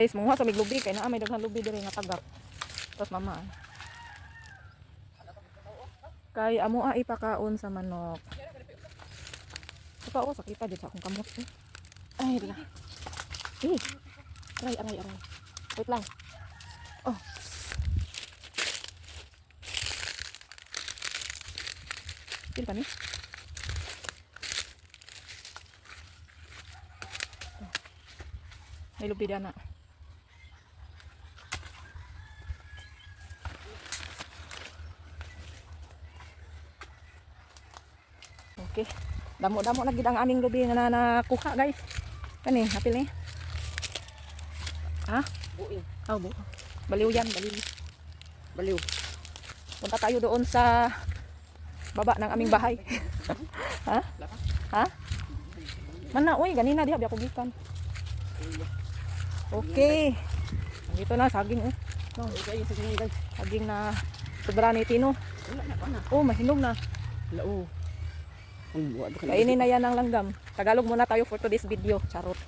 Guys, mungha sa miglubi kay naa may daghang lubi diri nga tagak. Tapos mama. Kay amo ipakaon sa manok. Saka sakita dito akong kamot eh. Ay, dila. Aray. Wait lang. Oh. Pil pa ni. May lubi na. Okay. Damo-damo lagi ang aning lubi nga nakuha, guys. Kani, hapil ni. Ha? Buing. Oh, baliw yan, baliw. Punta tayo doon sa baba ng aming bahay. Ha? Mana, uy, ganina di ako gikan. Okay. Dito na saging eh. No, saging na sobra ni Tino. Oh, mahinog na. Lao. Kainin na yan ang langgam. Tagalog muna tayo for today's video. Charot.